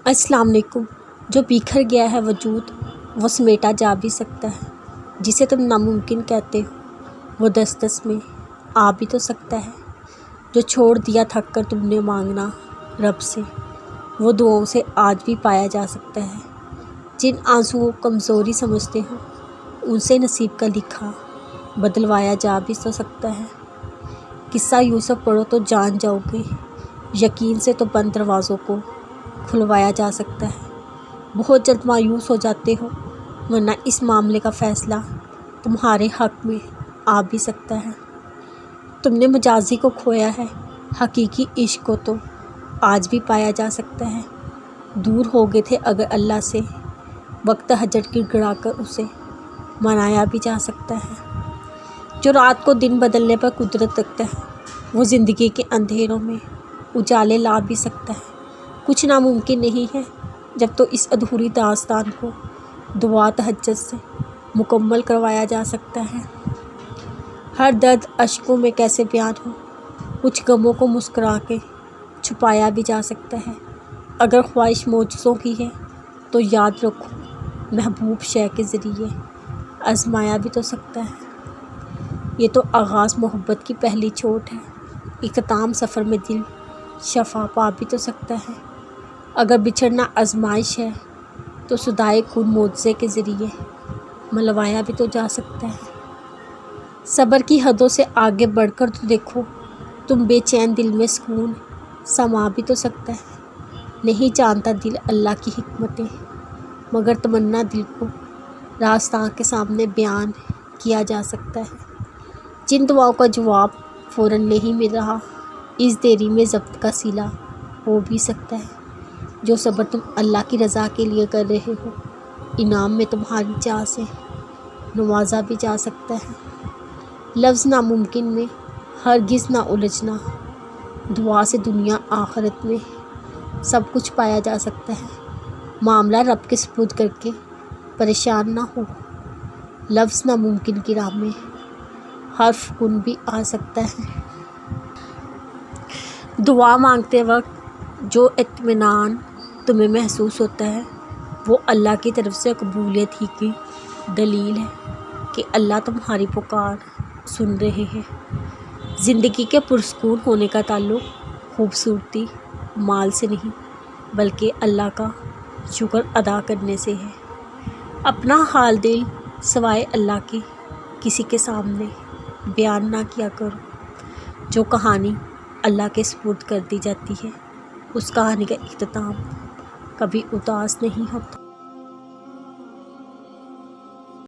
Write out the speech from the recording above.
السلام علیکم۔ جو بکھر گیا ہے وجود وہ سمیٹا جا بھی سکتا ہے، جسے تم ناممکن کہتے ہو وہ دس دس میں آ بھی تو سکتا ہے۔ جو چھوڑ دیا تھک کر تم نے مانگنا رب سے، وہ دعاؤں سے آج بھی پایا جا سکتا ہے۔ جن آنسوؤں کو کمزوری سمجھتے ہو ان سے نصیب کا لکھا بدلوایا جا بھی تو سکتا ہے۔ قصہ یوسف پڑھو تو جان جاؤ گے، یقین سے تو بند دروازوں کو کھلوایا جا سکتا ہے۔ بہت جلد مایوس ہو جاتے ہو ورنہ اس معاملے کا فیصلہ تمہارے حق میں آ بھی سکتا ہے۔ تم نے مجازی کو کھویا ہے، حقیقی عشق کو تو آج بھی پایا جا سکتا ہے۔ دور ہو گئے تھے اگر اللہ سے، وقت ہجر گڑ گڑا کر اسے منایا بھی جا سکتا ہے۔ جو رات کو دن بدلنے پر قدرت رکھتا ہے وہ زندگی کے اندھیروں میں اجالے لا بھی سکتا ہے۔ کچھ ناممکن نہیں ہے جب تو اس ادھوری داستان کو دعا تہجد سے مکمل کروایا جا سکتا ہے۔ ہر درد اشکوں میں کیسے بیان ہو، کچھ غموں کو مسکرا کے چھپایا بھی جا سکتا ہے۔ اگر خواہش معجزوں کی ہے تو یاد رکھو محبوب شے کے ذریعے آزمایا بھی تو سکتا ہے۔ یہ تو آغاز محبت کی پہلی چوٹ ہے، اختتام سفر میں دل شفا پا بھی تو سکتا ہے۔ اگر بچھڑنا آزمائش ہے تو صدائے خون معجزے کے ذریعے ملوایا بھی تو جا سکتا ہے۔ صبر کی حدوں سے آگے بڑھ کر تو دیکھو، تم بے چین دل میں سکون سما بھی تو سکتا ہے۔ نہیں جانتا دل اللہ کی حکمتیں، مگر تمنا دل کو راستہ کے سامنے بیان کیا جا سکتا ہے۔ جن دعاؤں کا جواب فوراً نہیں مل رہا، اس دیری میں ضبط کا صلہ ہو بھی سکتا ہے۔ جو صبر تم اللہ کی رضا کے لیے کر رہے ہو، انعام میں تمہاری چاہ سے نوازا بھی جا سکتا ہے۔ لفظ ناممکن میں ہرگز نہ الجھنا، دعا سے دنیا آخرت میں سب کچھ پایا جا سکتا ہے۔ معاملہ رب کے سپرد کر کے پریشان نہ ہو، لفظ ناممکن کی راہ میں حرف کن بھی آ سکتا ہے۔ دعا مانگتے وقت جو اطمینان تمہیں محسوس ہوتا ہے وہ اللہ کی طرف سے قبولیت ہی کی دلیل ہے کہ اللہ تمہاری پکار سن رہے ہیں۔ زندگی کے پرسکون ہونے کا تعلق خوبصورتی، مال سے نہیں بلکہ اللہ کا شکر ادا کرنے سے ہے۔ اپنا حال دل سوائے اللہ کے کسی کے سامنے بیان نہ کیا کرو۔ جو کہانی اللہ کے سپرد کر دی جاتی ہے اس کہانی کا اختتام کبھی اداس نہیں ہوتا۔